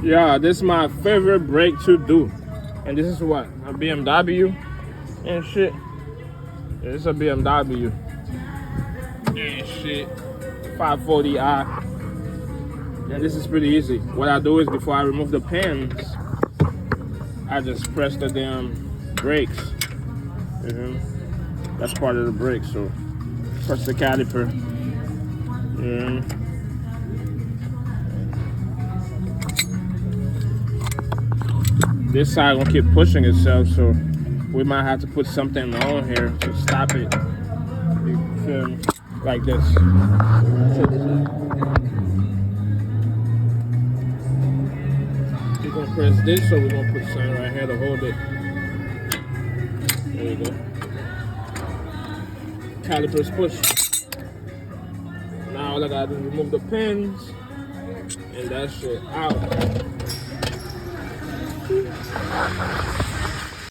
Yeah, this is my favorite brake to do. And this is what? A BMW and shit. Yeah, this is a BMW. And shit. 540i. And this is pretty easy. What I do is before I remove the pins, I just press the damn brakes. That's part of the brake, so press the caliper. This side gonna keep pushing itself, so we might have to put something on here to stop it. You feel me? Like this. We're gonna press this, so we're gonna put something right here to hold it. There you go. Calipers push. Now all I gotta do is remove the pins and that shit out.